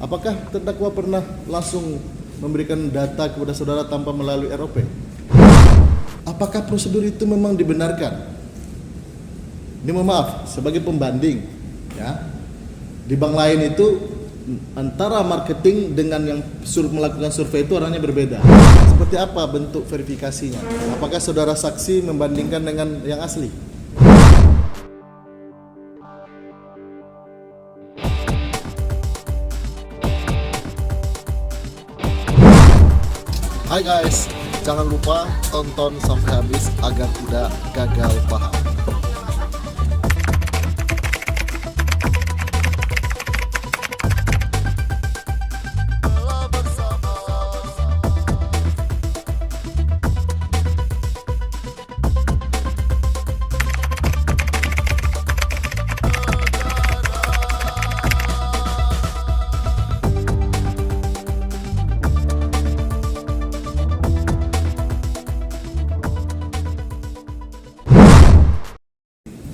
Apakah terdakwa pernah langsung memberikan data kepada saudara tanpa melalui ROP? Apakah prosedur itu memang dibenarkan? Ini mohon maaf, sebagai pembanding, ya, di bank lain itu antara marketing dengan yang melakukan survei itu orangnya berbeda. Seperti apa bentuk verifikasinya? Apakah saudara saksi membandingkan dengan yang asli? Hai guys, jangan lupa tonton sampai habis agar tidak gagal paham.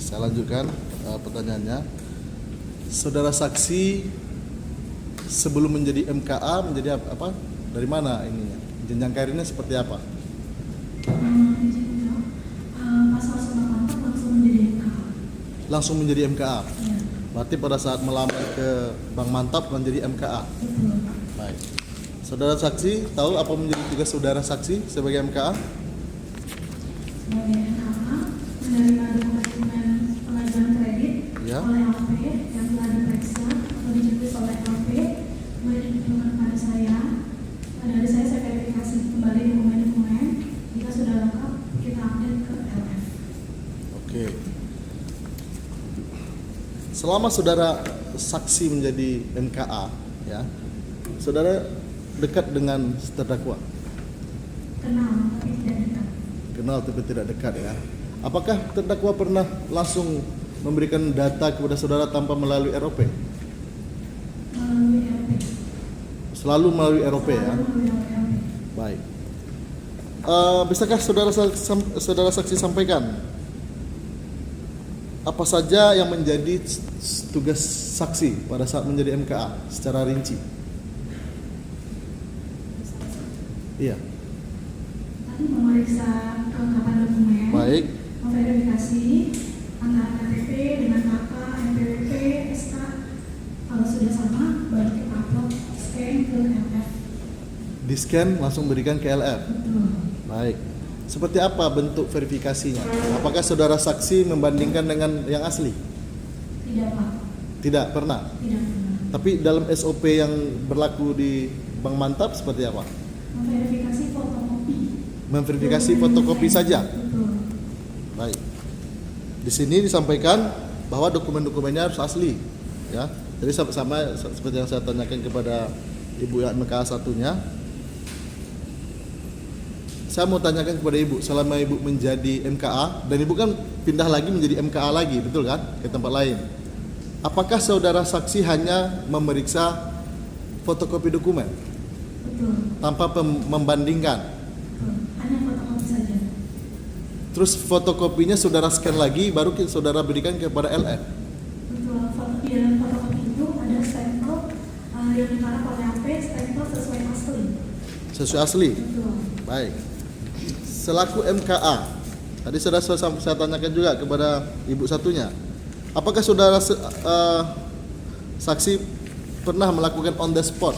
Saya lanjutkan pertanyaannya. Saudara saksi sebelum menjadi MKA menjadi apa? Dari mana ininya? Jenjang karirnya seperti apa? Pas masuk Mantap langsung menjadi MKA. Langsung menjadi MKA. Ya, Berarti pada saat melamar ke Bank Mantap menjadi MKA. betul. Baik. Saudara saksi tahu apa menjadi tugas saudara saksi sebagai MKA? Sebagai MKA menerima dokumen pengajuan kredit Ya. oleh LP yang telah diperiksa atau diceklis oleh LP, kemudian dikirimkan kepada saya. Dari saya verifikasi kembali dokumen-dokumen. Jika sudah lengkap, kita update ke LF. Oke. Selama saudara saksi menjadi MKA, ya, saudara dekat dengan terdakwa? Kenal tapi tidak dekat. Kenal tapi tidak dekat, ya. Apakah terdakwa pernah langsung memberikan data kepada saudara tanpa melalui ROP? Melalui LP. Selalu melalui ROP, ya. Selalu melalui LP. Baik. Bisakah saudara saksi sampaikan apa saja yang menjadi tugas saksi pada saat menjadi MKA secara rinci? Iya. Tadi memeriksa kelengkapan dokumen. Baik. Memverifikasi antara KTP dengan KK, NPWP, SK. Kalau sudah sama, baru kita upload scan ke LF. Di scan langsung berikan ke LF. Betul. Baik. Seperti apa bentuk verifikasinya? Apakah saudara saksi membandingkan dengan yang asli? Tidak Pak, Tidak pernah. tidak pernah. Tapi dalam SOP yang berlaku di Bank Mantap seperti apa? Memverifikasi fotokopi. Memverifikasi fotokopi saja. Betul. Baik. Di sini disampaikan bahwa dokumen-dokumennya harus asli, ya. Jadi sama seperti yang saya tanyakan kepada Ibu yang MKA satunya. Saya mau tanyakan kepada Ibu, selama Ibu menjadi MKA dan Ibu kan pindah lagi menjadi MKA lagi, betul kan? Ke tempat lain. Apakah saudara saksi hanya memeriksa fotokopi dokumen Betul. tanpa membandingkan? Betul. Hanya fotokopi saja. Terus fotokopinya saudara scan lagi baru saudara berikan kepada LF. Betul. Di dalam fotokopi itu ada stempel yang dikarang oleh AP, stempel sesuai asli. Sesuai asli. Betul. Baik. Selaku MKA, tadi sudah saya tanyakan juga kepada Ibu satunya. Apakah saudara saksi pernah melakukan on the spot,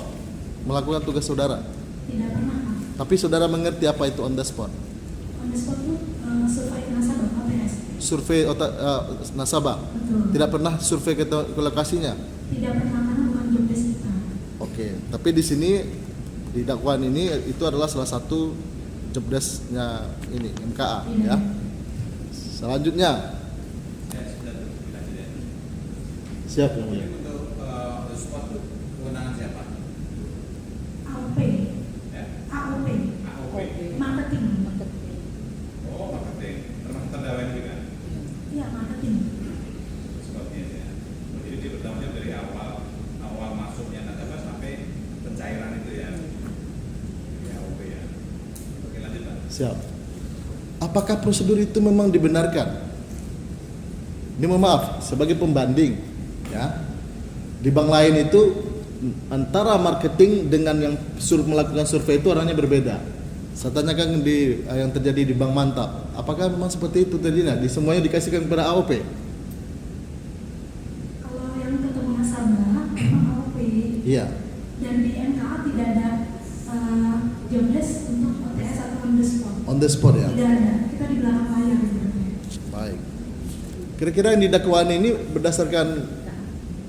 melakukan tugas saudara? Tidak pernah Pak. Tapi saudara mengerti apa itu on the spot? On the spot itu survei nasabah APS. Survei nasabah. Betul. Tidak pernah survei ke lokasinya. Tidak pernah karena bukan job desk kita. Oke. Tapi di sini di dakwaan ini itu adalah salah satu job desk-nya ini MKA, ya. Selanjutnya. Siap yang mulia. Untuk spot itu kewenangan siapa? AOP. Ya? AOP. AOP. Marketing. Oh, marketing. Termasuk terdakwa juga. Iya, marketing. Spotnya ya. Jadi dia bertanggung jawab dari awal masuknya nasabah sampai pencairan itu ya. Di AOP ya. Oke, lanjut Pak. Siap. Apakah prosedur itu memang dibenarkan? Ini mohon maaf, sebagai pembanding, ya. Di bank lain itu antara marketing dengan yang melakukan survei itu orangnya berbeda. Saya tanyakan yang terjadi di Bank Mantap, apakah memang seperti itu terjadi? Di semuanya dikasihkan kepada AOP? Kalau yang ketemu nasabah memang AOP. Iya. Dan di NKA tidak ada job desk untuk OTS atau on the spot. On the spot ya. Tidak ada. Kita di belakang layar sebenarnya. Baik. Kira-kira yang didakwaan ini berdasarkan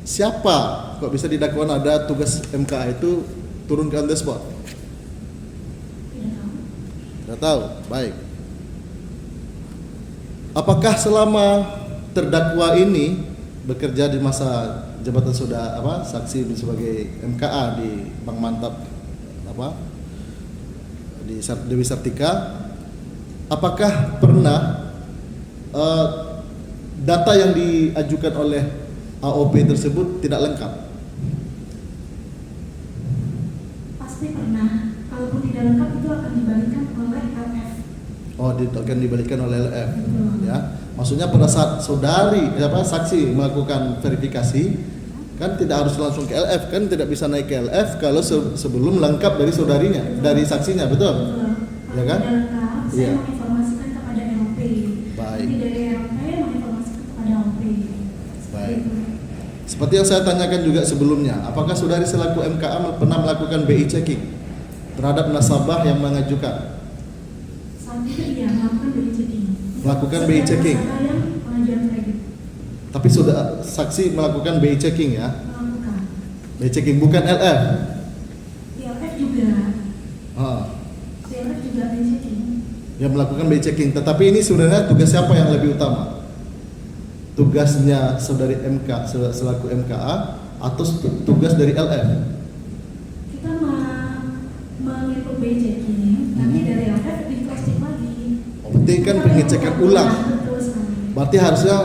siapa? Kok bisa didakwaan ada tugas MKA itu turun ke on the spot? Tidak tahu. Baik. Apakah selama terdakwa ini bekerja di masa jabatan saksi sebagai MKA di Bank Mantap di Dewi Sartika, apakah pernah data yang diajukan oleh AOP tersebut tidak lengkap? Pasti pernah. Kalaupun tidak lengkap itu akan dibagikan oleh LF. Oh, akan dibalikan oleh LF. Betul. Ya, maksudnya pada saat saksi melakukan verifikasi, kan tidak harus langsung ke LF, kan tidak bisa naik ke LF kalau sebelum lengkap dari saudarinya, dari saksinya, betul? Betul. Ya kan? Kalau tidak lengkap, saya Iya. menginformasikan kepada LP. Baik. Nanti dari LP menginformasikan kepada LP. Baik. Seperti yang saya tanyakan juga sebelumnya, apakah saudari selaku MKA pernah melakukan BI checking terhadap nasabah yang mengajukan? Saat itu iya, melakukan BI checking. Melakukan BI checking. Setiap nasabah yang pengajuan kredit Tapi sudah saksi melakukan BI checking ya? melakukan. BI checking bukan LF. Di LF juga. Di LF juga BI checking. Yang melakukan BI checking. Tetapi ini sebenarnya tugas siapa yang lebih utama? Tugasnya saudari MK selaku MKA atau tugas dari LF? Kita mengikut BI checking, nanti dari LF di cross check lagi. Berarti kan pengecekan ulang. Betul sekali. Berarti harusnya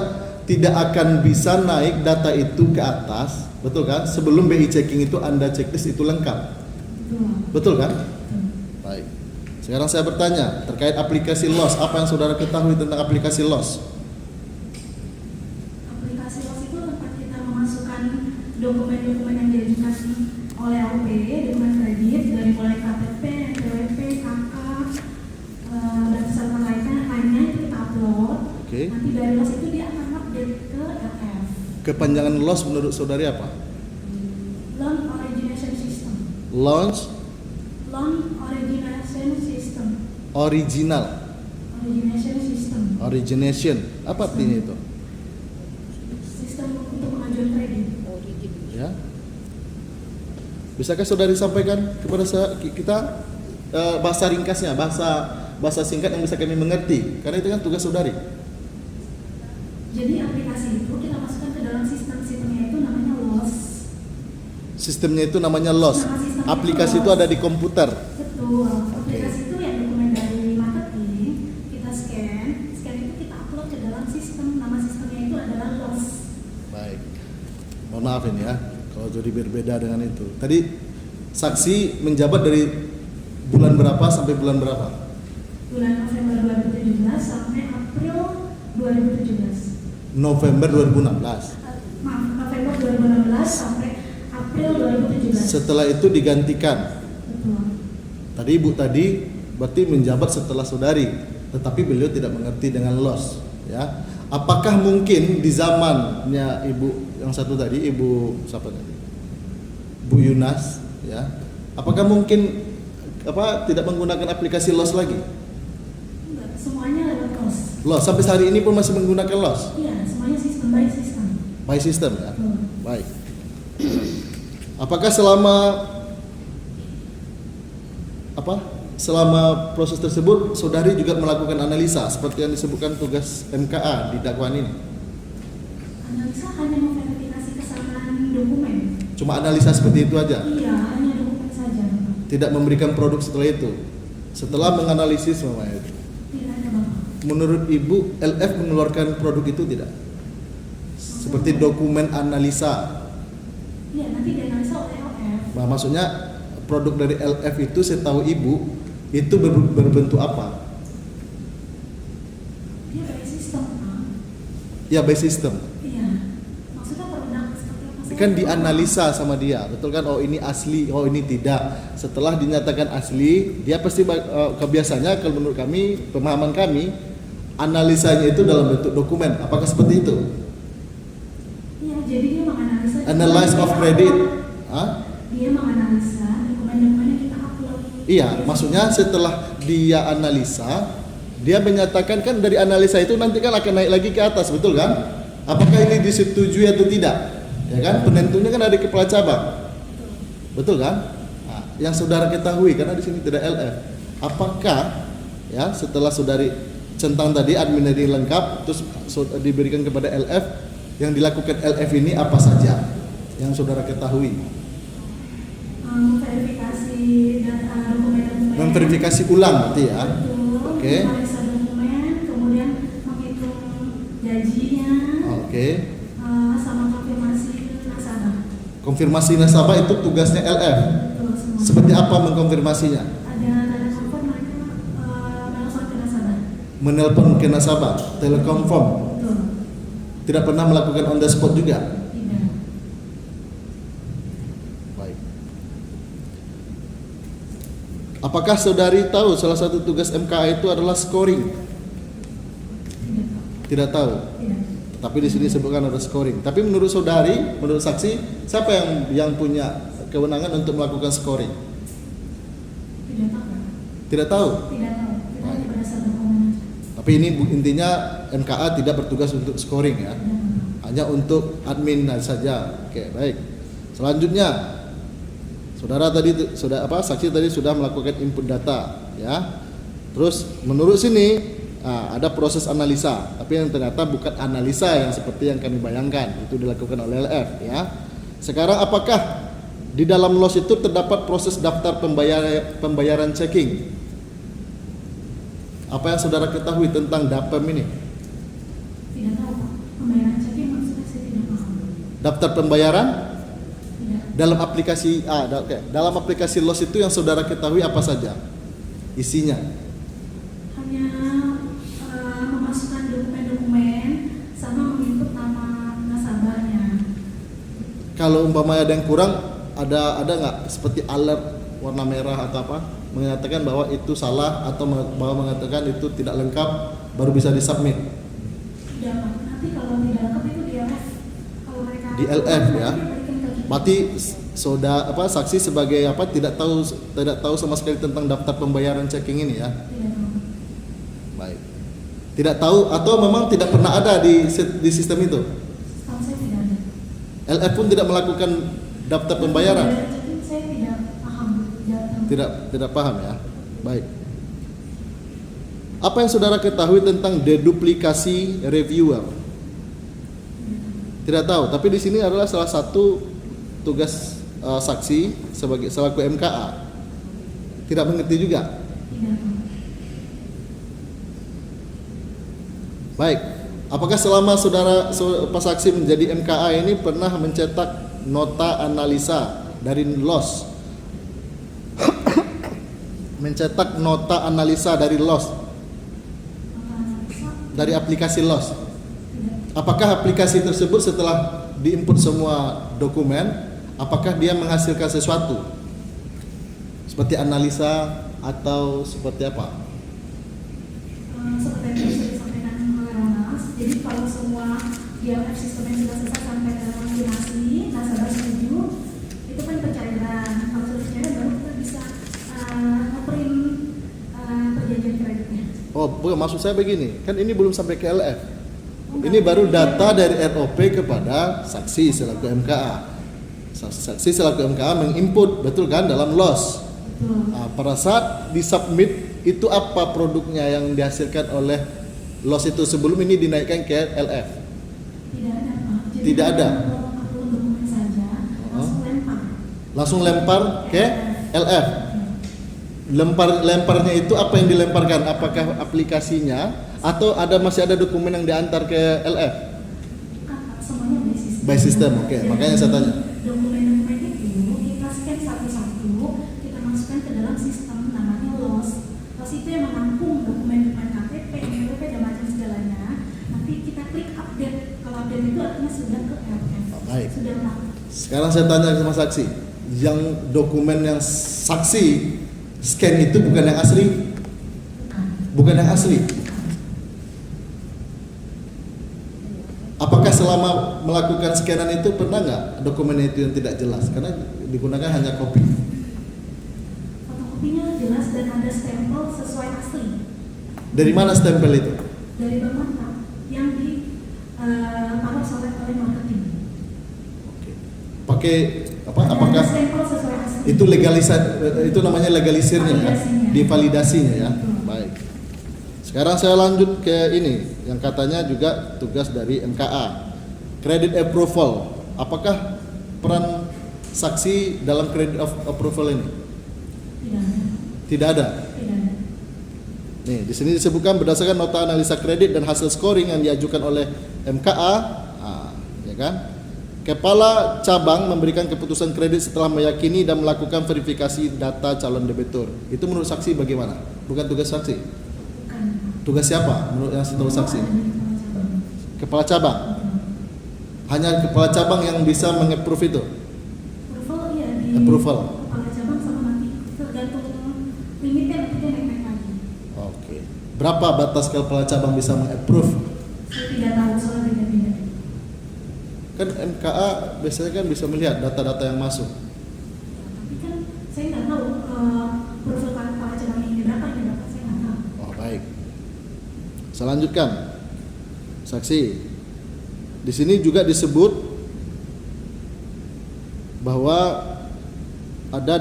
tidak akan bisa naik data itu ke atas, betul kan? Sebelum BI checking itu Anda checklist itu lengkap. Betul. Betul kan? Betul. Baik. Sekarang saya bertanya terkait aplikasi LOS, apa yang saudara ketahui tentang aplikasi LOS? Aplikasi LOS itu tempat kita memasukkan dokumen-dokumen yang diajukan oleh AOP, dokumen kredit dari mulai KTP, NPWP, KK, dan serta lainnya itu kita upload. Oke. Nanti dari LOS itu dia akan update ke LF. Kepanjangan LOS menurut saudari apa? Loan Origination System. Launch Loan Origination System. original. Origination System. Origination. Apa artinya itu? Sistem untuk pengajuan kredit. Ya. Bisakah saudari sampaikan kepada kita bahasa ringkasnya, bahasa singkat yang bisa kami mengerti? Karena itu kan tugas saudari. Jadi aplikasi itu kita masukkan ke dalam sistemnya itu namanya LOS. Sistemnya itu namanya LOS. Aplikasi itu ada di komputer. Betul. Aplikasi itu yang dokumen dari marketing kita scan itu kita upload ke dalam sistem. Nama sistemnya itu adalah LOS. Baik. Mohon maaf ini ya, kalau jadi berbeda dengan itu. Tadi saksi menjabat dari bulan berapa sampai bulan berapa? Bulan November 2017 sampai April 2017. November 2016. Maaf, November 2016 sampai April 2017. Setelah itu digantikan. Betul. Tadi ibu berarti menjabat setelah saudari, tetapi beliau tidak mengerti dengan LOS. Ya, apakah mungkin di zamannya ibu yang satu tadi, ibu siapa tadi? Bu Yunas, ya. Apakah mungkin tidak menggunakan aplikasi LOS lagi? Enggak, semuanya lewat LOS. LOS sampai hari ini pun masih menggunakan LOS. Iya, semuanya sistem by sistem. By system ya. Betul. Baik. Apakah selama proses tersebut saudari juga melakukan analisa seperti yang disebutkan tugas MKA di dakwaan ini? Analisa hanya memverifikasi kesalahan dokumen. Cuma analisa seperti itu aja. Iya, hanya dokumen saja. Tidak memberikan produk setelah itu. Setelah menganalisis semuanya itu. Tidak ada Bapak. Menurut Ibu, LF mengeluarkan produk itu tidak? Seperti dokumen analisa. Iya, nanti dianalisa oleh LF. Nah, maksudnya produk dari LF itu setahu Ibu itu berbentuk apa? Dia by sistem, Pak. Ya, by system. Iya. Maksudnya produk seperti apa sih? kan dianalisa sama dia, betul kan? Oh ini asli, oh ini tidak. Setelah dinyatakan asli, dia pasti kebiasaannya kalau menurut kami, pemahaman kami, analisanya itu dalam bentuk dokumen. Apakah seperti itu? Iya, jadi dia menganalisa. Analyze of credit. Hah? Dia menganalisa dokumen-dokumen yang kita upload. Iya, maksudnya setelah dia analisa, dia menyatakan kan dari analisa itu nanti kan akan naik lagi ke atas, betul kan? Apakah ini disetujui atau tidak? Ya kan, penentunya kan ada di kepala cabang, betul kan? Nah, yang saudara ketahui karena di sini tidak LF. Apakah ya setelah saudari centang tadi admin ini lengkap, terus diberikan kepada LF, yang dilakukan LF ini apa saja yang saudara ketahui? Verifikasi data dokumen-dokumen. Memverifikasi ulang berarti ya? Betul. Oke. Analisa dokumen, kemudian menghitung gajinya. Oke. Sama konfirmasi nasabah. Konfirmasi nasabah itu tugasnya LF. Betul, semua. Seperti apa mengkonfirmasinya? Ada tanda confirm mereka menelpon ke nasabah. Menelpon ke nasabah, telekonfirm. Betul. Tidak pernah melakukan on the spot juga. Tidak. Baik. Apakah saudari tahu salah satu tugas MKA itu adalah scoring? Tidak tahu. Tidak tahu. Tidak. Tapi di sini disebutkan ada scoring. Tapi menurut saudari, menurut saksi, siapa yang punya kewenangan untuk melakukan scoring? Tidak tahu. Tidak tahu. Tidak tahu. Kita hanya berdasar dokumen aja. Tapi ini intinya MKA tidak bertugas untuk scoring ya. Tidak tahu. Hanya untuk admin saja. Oke, baik. Selanjutnya, saksi tadi sudah melakukan input data, ya. Terus menurut sini ada proses analisa, tapi yang ternyata bukan analisa yang seperti yang kami bayangkan, itu dilakukan oleh LF, ya. Sekarang apakah di dalam loss itu terdapat proses daftar pembayaran checking? Apa yang saudara ketahui tentang DAPEM ini? Tidak tahu, Pak. Pembayaran checking maksudnya saya tidak paham. Daftar pembayaran Tidak. dalam aplikasi dalam aplikasi loss itu yang saudara ketahui apa saja isinya? Hanya memasukkan dokumen-dokumen sama menginput nama nasabahnya. Kalau umpamanya ada yang kurang, ada nggak seperti alert warna merah atau apa mengatakan bahwa itu salah atau bahwa mengatakan itu tidak lengkap baru bisa disubmit? Tidak, Pak. Nanti kalau tidak lengkap itu di LF. Kalau mereka Di LF ya. berikan ke kita. Berarti saksi sebagai tidak tahu sama sekali tentang daftar pembayaran checking ini ya. Tidak tahu. Baik. Tidak tahu atau memang tidak pernah ada di sistem itu. Setahu saya tidak ada. LF pun tidak melakukan daftar pembayaran. Pembayaran checking saya tidak paham. Tidak paham ya. Baik. Apa yang saudara ketahui tentang deduplikasi reviewer? Tidak tahu, tapi di sini adalah salah satu tugas saksi sebagai selaku MKA. Tidak mengerti juga. Tidak tahu. Baik. Apakah selama Pak saksi menjadi MKA ini pernah mencetak nota analisa dari loss? Mencetak nota analisa dari loss, dari aplikasi loss. Apakah aplikasi tersebut setelah diinput semua dokumen, apakah dia menghasilkan sesuatu? Seperti analisa atau seperti apa? Seperti yang sudah disampaikan oleh Ronas, jadi kalau semua DLF sistemnya sudah selesai sampai ke koordinasi, nasabah setuju, itu kan pencairan. Kalau sudah pencairan baru kita bisa nge-print perjanjian kreditnya. Oh, bukan, maksud saya begini, kan ini belum sampai ke LF. Ini baru data dari ROP kepada saksi selaku MKA. Saksi selaku MKA menginput, betul kan, dalam loss. Betul. Nah, pada saat disubmit itu apa produknya yang dihasilkan oleh loss itu sebelum ini dinaikkan ke LF? Tidak ada, Pak. Jadi Tidak ada? upload dokumen saja, langsung lempar. Langsung lempar ke LF. Lemparnya itu apa yang dilemparkan? Apakah aplikasinya atau masih ada dokumen yang diantar ke LF? Bukan, Pak. Semuanya by system. By system, oke. Jadi, Makanya saya tanya. dokumen-dokumen itu kita scan satu-satu, kita masukkan ke dalam sistem namanya LOS. LOS itu yang menampung dokumen-dokumen KTP, NPWP dan macam segalanya. Nanti kita klik update. Kalau update itu artinya sudah ke LF. Baik. Sudah Sekarang saya tanya sama saksi, yang dokumen yang saksi scan itu bukan yang asli? Bukan yang asli. Apakah selama melakukan scanan itu pernah nggak dokumen itu yang tidak jelas? Karena digunakan hanya kopi. Fotokopinya jelas dan ada stempel sesuai asli. Dari mana stempel itu? Dari Bank Mantap yang di oleh marketing. Oke. Pakai apa? Ada Apakah stempel sesuai asli. itu itu namanya legalisirnya ya? Validasinya. Divalidasinya ya. Betul. Baik. Sekarang saya lanjut ke ini yang katanya juga tugas dari MKA. Credit approval. Apakah peran saksi dalam credit approval ini? Tidak ada. Tidak ada. Tidak ada. Nih, di sini disebutkan berdasarkan nota analisa kredit dan hasil scoring yang diajukan oleh MKA, ya kan? Kepala cabang memberikan keputusan kredit setelah meyakini dan melakukan verifikasi data calon debitur. Itu menurut saksi bagaimana? Bukan tugas saksi. Bukan. Tugas siapa menurut yang menurut saksi? Ada di kepala cabang. Kepala cabang. Hanya kepala cabang yang bisa meng-approve itu. Approval iya di Approval. kepala cabang sama nanti tergantung limitnya nanti dia naik lagi. Oke. Berapa batas kepala cabang bisa meng-approve? Saya tidak tahu soal beda-beda. Kan MKA biasanya kan bisa melihat data-data yang masuk. Tapi kan saya nggak tahu approval kepala cabang ini berapa, saya nggak tahu. Oh, baik. Saya lanjutkan. Saksi. Di sini juga disebut bahwa ada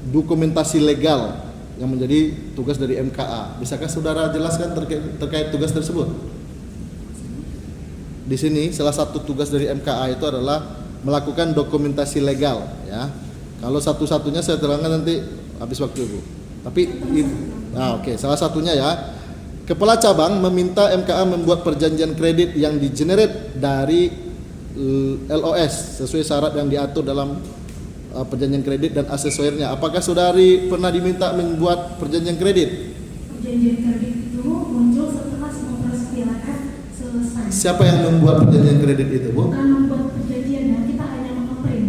dokumentasi legal yang menjadi tugas dari MKA. Bisakah saudara jelaskan terkait tugas tersebut? Di sini salah satu tugas dari MKA itu adalah melakukan dokumentasi legal, ya. Kalau satu-satunya saya terangkan nanti habis waktu, Bu. Tapi oke, salah satunya ya. Kepala cabang meminta MKA membuat perjanjian kredit yang di-generate dari LOS sesuai syarat yang diatur dalam perjanjian kredit dan aksesorirnya. Apakah saudari pernah diminta membuat perjanjian kredit? Perjanjian kredit itu muncul setelah semua proses PLKF selesai. Siapa yang membuat perjanjian kredit itu, Bu? Bukan membuat perjanjian, kita hanya mengeprint.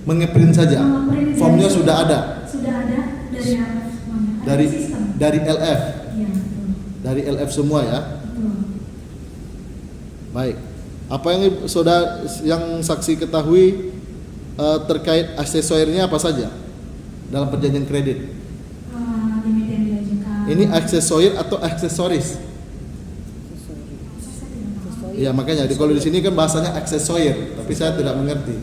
Mengeprint saja. Mengeprint Formnya dari- sudah ada Sudah ada dari apa semuanya? Ada dari di sistem. dari LF, Iya, betul. dari LF semua ya. Betul. Baik. Apa yang yang saksi ketahui terkait aksesorirnya apa saja dalam perjanjian kredit? Limit yang diajukan. Ini aksesorir atau aksesoris? Saya tidak tahu. Iya, makanya kalau di sini kan bahasanya aksesorir, tapi saya tidak mengerti.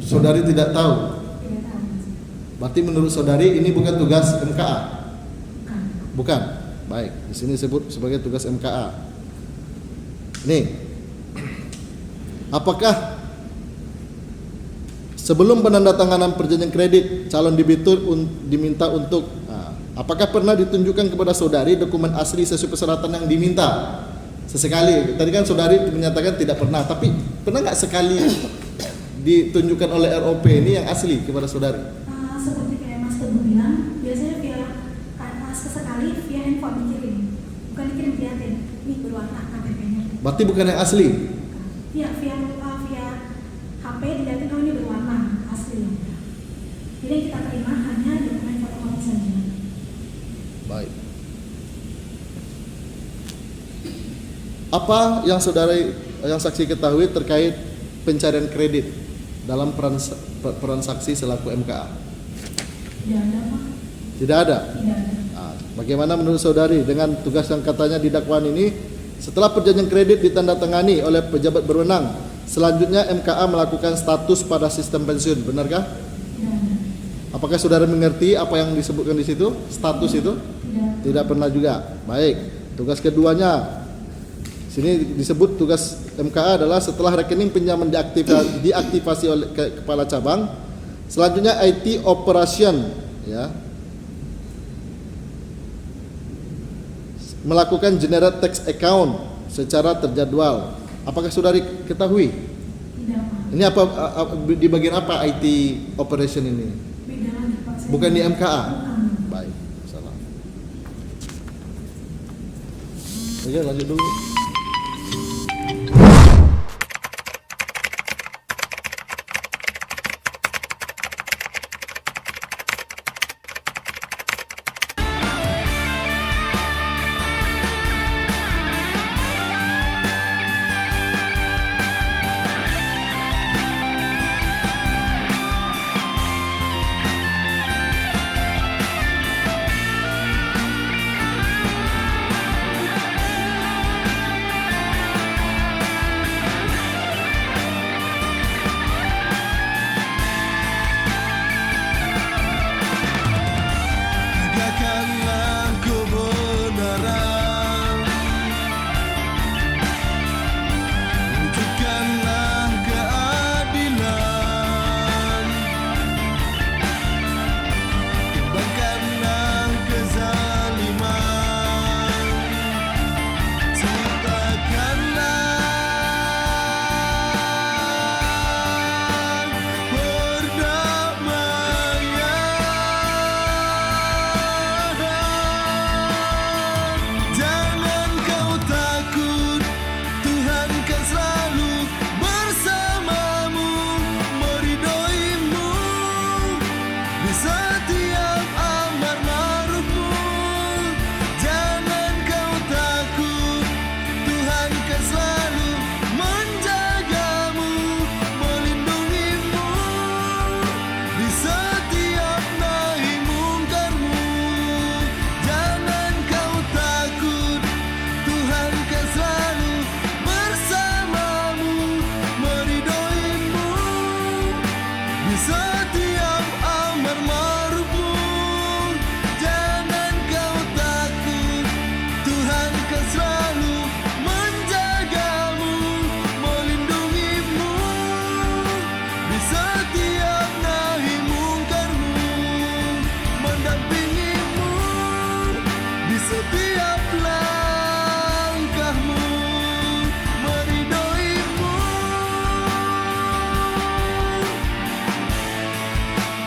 Saudari tidak tahu. Tidak tahu. Berarti menurut saudari ini bukan tugas MKA? Bukan. Bukan. Baik, di sini disebut sebagai tugas MKA. Nih. Apakah sebelum penandatanganan perjanjian kredit calon debitur diminta untuk apakah pernah ditunjukkan kepada saudari dokumen asli sesuai persyaratan yang diminta? Sesekali. Tadi kan saudari menyatakan tidak pernah, tapi pernah nggak sekali ditunjukkan oleh ROP ini yang asli kepada saudari? Seperti kayak Mas Teguh bilang, biasanya via sesekali via handphone dikirim, bukan dikirim via ATM. Ini berwarna KTP-nya. Berarti bukan yang asli. Via HP dilihatin, oh ini berwarna asli. Jadi yang kita terima hanya dokumen fotokopi saja. Baik. Apa yang saksi ketahui terkait pencarian kredit dalam peran saksi selaku MKA? Tidak ada, Pak. Tidak ada. Tidak ada. Bagaimana menurut saudari dengan tugas yang katanya di dakwaan ini? Setelah perjanjian kredit ditandatangani oleh pejabat berwenang, selanjutnya MKA melakukan status pada sistem pensiun, benarkah? Tidak ada. Apakah saudara mengerti apa yang disebutkan di situ? Status itu? Tidak. Tidak pernah juga. Baik. Tugas keduanya, sini disebut tugas MKA adalah setelah rekening pinjaman diaktifasi oleh kepala cabang, selanjutnya IT operation, ya, melakukan generate tax account secara terjadwal. Apakah saudari ketahui? Tidak, Pak. Ini apa di bagian apa IT operation ini? Beda lagi, Pak. Saya Bukan di tidak- MKA? Bukan. Baik, salah. Oke, lanjut dulu. setiap nahi mungkarmu. Jangan kau takut, Tuhan kan selalu bersamamu, meridhoimu di setiap amar ma'rufmu. Jangan kau takut, Tuhan kan selalu menjagamu, melindungimu di setiap nahi mungkarmu, mendampingimu di setiap langkahmu, meridhoimu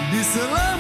di selama